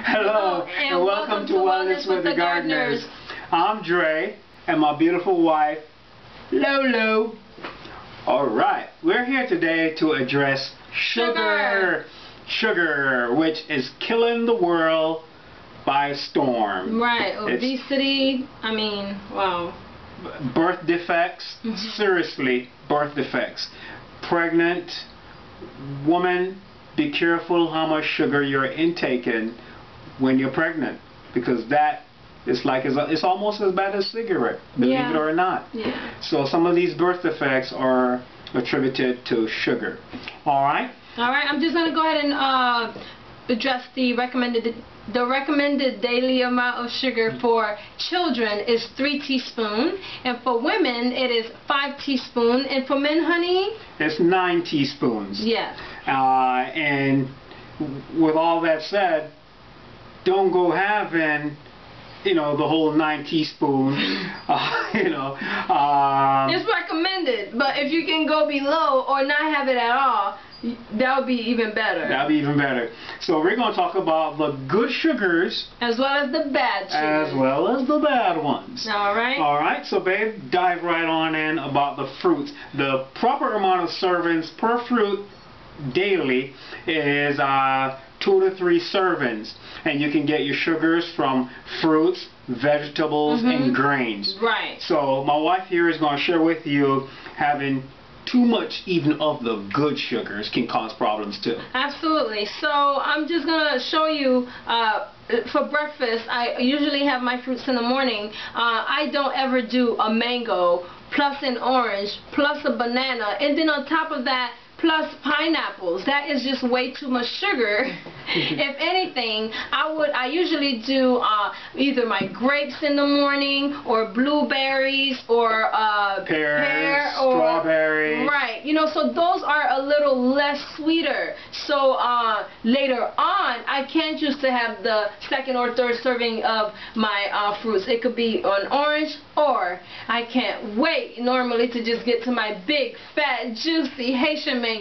Hello, and welcome to Wellness with the Gardeners. I'm Dre, and my beautiful wife, Lolo. Alright, we're here today to address sugar. Sugar, which is killing the world by storm. Right, obesity, wow. Birth defects, seriously, birth defects. Pregnant woman, be careful how much sugar you're intaking when you're pregnant, because that is like it's almost as bad as cigarette, believe it or not. Yeah. So some of these birth defects are attributed to sugar. Alright, I'm just going to go ahead and address the recommended daily amount of sugar for children is 3 teaspoons, and for women it is 5 teaspoons, and for men, honey, it's 9 teaspoons. Yes. And with all that said, don't go having the whole 9 teaspoons. It's recommended, but if you can go below or not have it at all, that would be even better. That would be even better. So we're going to talk about the good sugars as well as the bad sugars. As well as the bad ones. Alright. Alright, so babe, dive right on in about the fruits. The proper amount of servings per fruit daily is 2 to 3 servings. And you can get your sugars from fruits, vegetables, and grains. Right. So my wife here is going to share with you having too much even of the good sugars can cause problems too. Absolutely. So I'm just going to show you for breakfast. I usually have my fruits in the morning. I don't ever do a mango plus an orange plus a banana, and then on top of that plus pineapples. That is just way too much sugar. If anything, I usually do either my grapes in the morning, or blueberries, or pear, or strawberry. Right. So those are a little less sweeter. So later on, I can choose to have the second or third serving of my fruits. It could be an orange, or I can't wait normally to just get to my big, fat, juicy Haitian mangoes.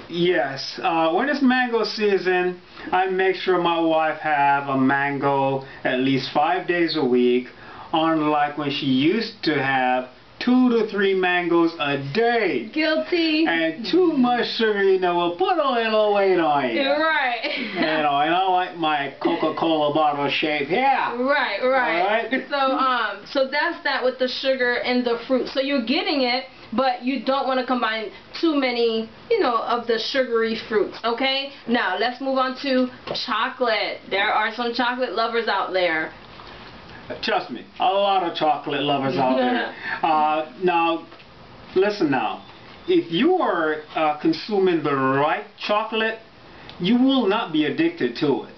Yes, when it's mango season, I make sure my wife have a mango at least 5 days a week, unlike when she used to have 2 to 3 mangoes a day. Guilty. And too much sugar, will put a little weight on you. Right. And I like my Coca-Cola bottle shape. Yeah. Right. Alright. So that's that with the sugar and the fruit. So you're getting it, but you don't want to combine too many, of the sugary fruits, okay? Now, let's move on to chocolate. There are some chocolate lovers out there. Trust me, a lot of chocolate lovers out there. Now, listen now. If you are consuming the right chocolate, you will not be addicted to it.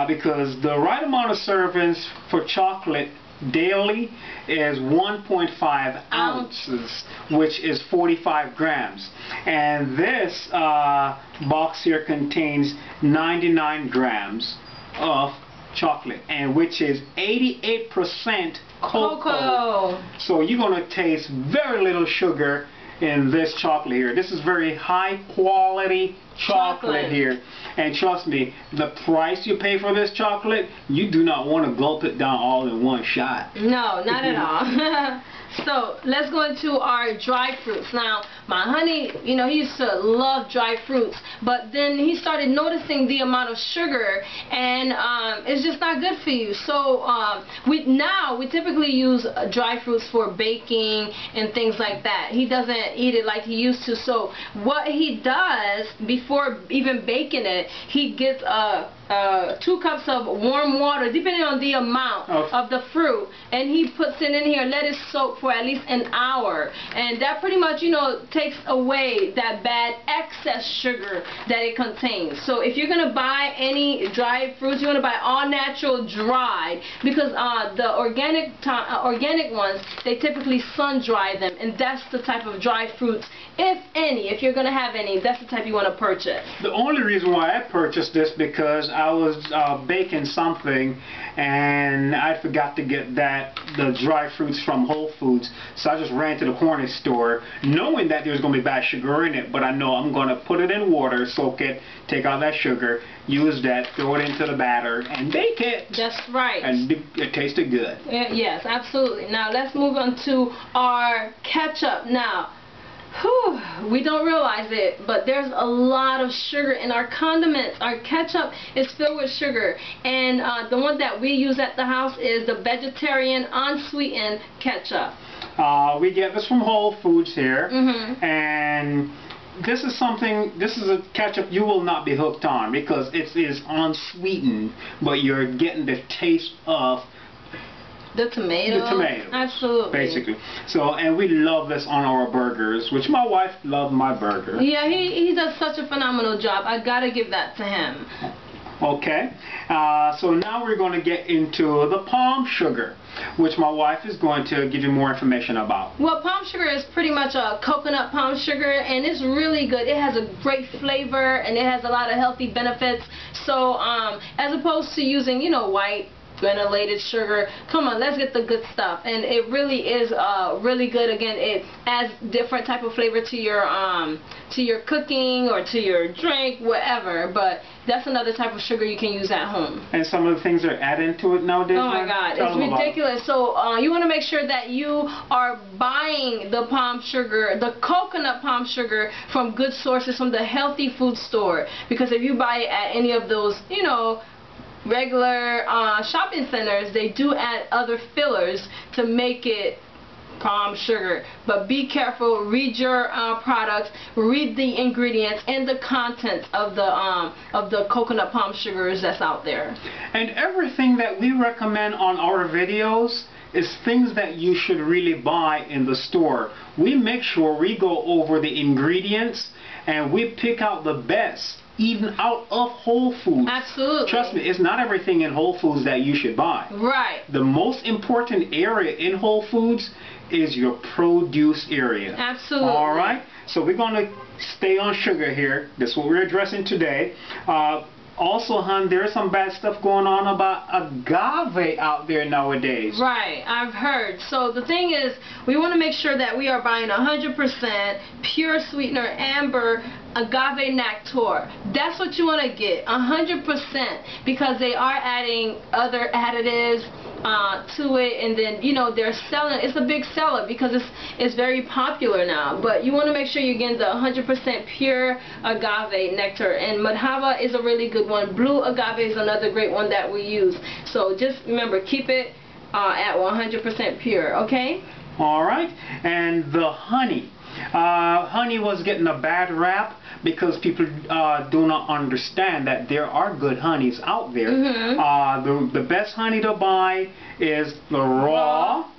Because the right amount of servings for chocolate daily is 1.5 ounces, which is 45 grams. And this box here contains 99 grams of chocolate, and which is 88% cocoa. So you're going to taste very little sugar in this chocolate here. This is very high quality chocolate here. And trust me, the price you pay for this chocolate, you do not want to gulp it down all in one shot. No, not at all. So let's go into our dry fruits. Now, my honey, he used to love dry fruits, but then he started noticing the amount of sugar, and it's just not good for you. So we typically use dry fruits for baking and things like that. He doesn't eat it like he used to. So what he does before even baking it, he gets 2 cups of warm water, depending on the amount of the fruit, and he puts it in here, let it soak for at least an hour, and that pretty much takes away that bad excess sugar that it contains. So if you're gonna buy any dried fruits, you want to buy all natural dried, because the organic ones, they typically sun dry them, and that's the type of dried fruits, if you're gonna have any, that's the type you want to purchase. The only reason why I purchased this because I was baking something, and I forgot to get the dry fruits from Whole Foods, so I just ran to the corner store, knowing that there's going to be bad sugar in it, but I know I'm going to put it in water, soak it, take out that sugar, use that, throw it into the batter, and bake it. That's right. And it tasted good. Yes, absolutely. Now let's move on to our ketchup. Now, we don't realize it, but there's a lot of sugar in our condiments. Our ketchup is filled with sugar, and the one that we use at the house is the vegetarian unsweetened ketchup. We get this from Whole Foods here, Mm-hmm. and this is a ketchup you will not be hooked on, because it is unsweetened, but you're getting the taste of the tomato. The tomatoes. Absolutely. Basically. So, and we love this on our burgers, which my wife loved my burger. Yeah, he does such a phenomenal job. I gotta give that to him. Okay. So now we're going to get into the palm sugar, which my wife is going to give you more information about. Well, palm sugar is pretty much a coconut palm sugar, and it's really good. It has a great flavor, and it has a lot of healthy benefits. So, as opposed to using, white granulated sugar, come on, let's get the good stuff. And it really is really good. Again, it adds different type of flavor to your cooking or to your drink, whatever. But that's another type of sugar you can use at home. And some of the things they're adding to it nowadays. Oh my God, it's ridiculous. So you want to make sure that you are buying the palm sugar, the coconut palm sugar, from good sources, from the healthy food store. Because if you buy it at any of those, regular shopping centers, they do add other fillers to make it palm sugar. But be careful, read your products, read the ingredients and the contents of the coconut palm sugars that's out there. And everything that we recommend on our videos is things that you should really buy in the store. We make sure we go over the ingredients and we pick out the best, even out of Whole Foods. Absolutely. Trust me, it's not everything in Whole Foods that you should buy. Right. The most important area in Whole Foods is your produce area. Absolutely. All right? So we're going to stay on sugar here. That's what we're addressing today. Also, hon, there's some bad stuff going on about agave out there nowadays. Right, I've heard. So the thing is, we want to make sure that we are buying 100% pure sweetener amber agave nectar. That's what you want to get, 100%, because they are adding other additives to it, and then they're selling. It's a big seller because it's very popular now. But you want to make sure you're getting the 100% pure agave nectar, and Madhava is a really good one. Blue agave is another great one that we use. So just remember, keep it at 100% pure. Okay. All right. And the honey. Honey was getting a bad rap because people do not understand that there are good honeys out there. Mm-hmm. The best honey to buy is the raw,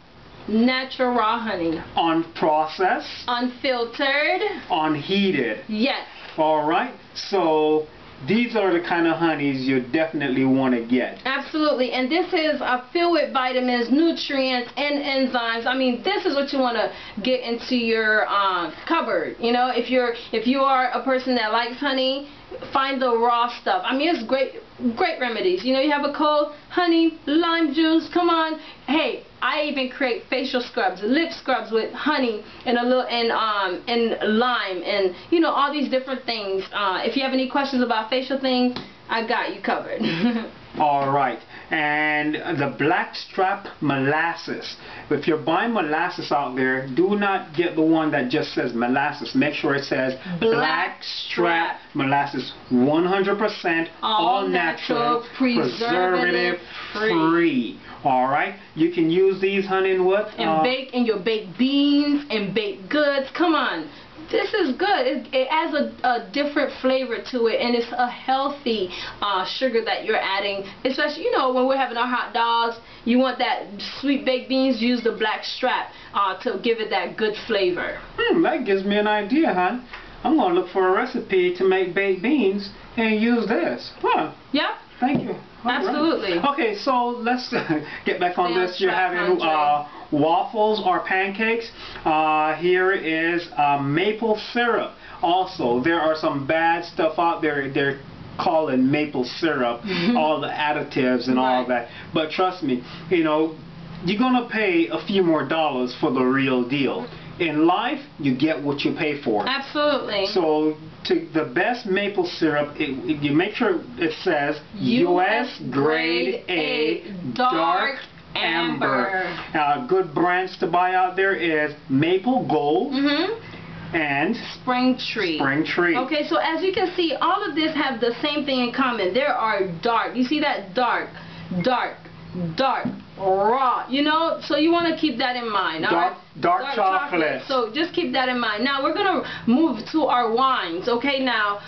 natural raw honey. Unprocessed. Unfiltered. Unheated. Yes. All right. So these are the kind of honeys you definitely want to get. Absolutely. And this is filled with vitamins, nutrients, and enzymes. I mean, this is what you want to get into your cupboard. If you are a person that likes honey, find the raw stuff. I mean, it's great remedies. You have a cold, honey, lime juice. Come on. Hey, I even create facial scrubs, lip scrubs with honey and a little and lime and all these different things. If you have any questions about facial things, I got you covered. All right. And the blackstrap molasses. If you're buying molasses out there, do not get the one that just says molasses. Make sure it says blackstrap molasses, 100% all natural, preservative free. All right. You can use these, honey, and what? And bake in your baked beans and baked goods. Come on. This is good. It adds a different flavor to it, and it's a healthy sugar that you're adding. Especially, when we're having our hot dogs, you want that sweet baked beans, use the black strap to give it that good flavor. That gives me an idea, hon. I'm going to look for a recipe to make baked beans and use this. Huh. Yep. Thank you. Absolutely. Right. Okay, so let's get back on this. You're having waffles or pancakes. Here is maple syrup. Also, there are some bad stuff out there. They're call it maple syrup, all the additives and all that. But trust me, you know, you're gonna pay a few more dollars for the real deal. In life, you get what you pay for. Absolutely. So, to the best maple syrup, you make sure it says U.S. Grade A Dark Amber. Good brands to buy out there is Maple Gold and Spring Tree. Spring Tree. Okay, so as you can see, all of this have the same thing in common. There are dark. You see that? Dark, dark, dark, raw. You know, so you want to keep that in mind. Dark chocolate. So just keep that in mind. Now we're gonna move to our wines. Okay, now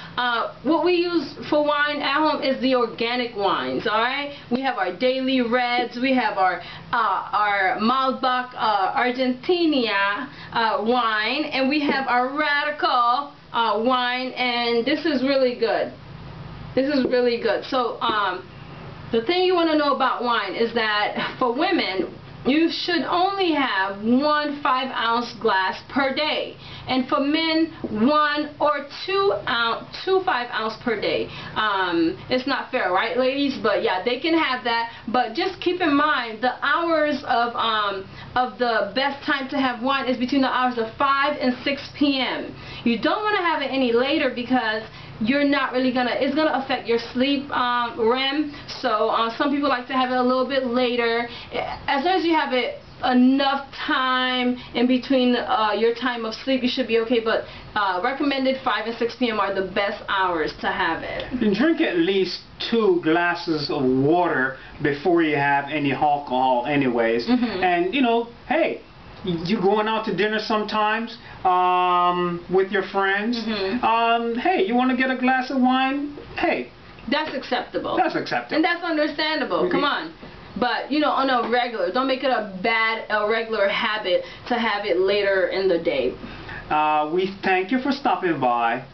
what we use for wine at home is the organic wines. All right, we have our Daily Reds, we have our Malbec Argentina wine, and we have our Radical wine, and this is really good. This is really good. So the thing you want to know about wine is that for women, you should only have 1 5-ounce glass per day, and for men 1 or 2 5-ounce per day. It's not fair, right, ladies? But yeah, they can have that. But just keep in mind the hours of the best time to have wine is between the hours of 5 and 6 p.m. You don't want to have it any later because you're not really it's gonna affect your sleep REM. So some people like to have it a little bit later. As long as you have it enough time in between your time of sleep, you should be okay. But recommended 5 and 6 p.m. are the best hours to have it. And drink at least 2 glasses of water before you have any alcohol anyways. And you know, hey, you're going out to dinner sometimes with your friends. Hey, you want to get a glass of wine? Hey, that's acceptable. That's acceptable. And that's understandable. Come on. But you know, on a regular, don't make it a regular habit to have it later in the day. We thank you for stopping by.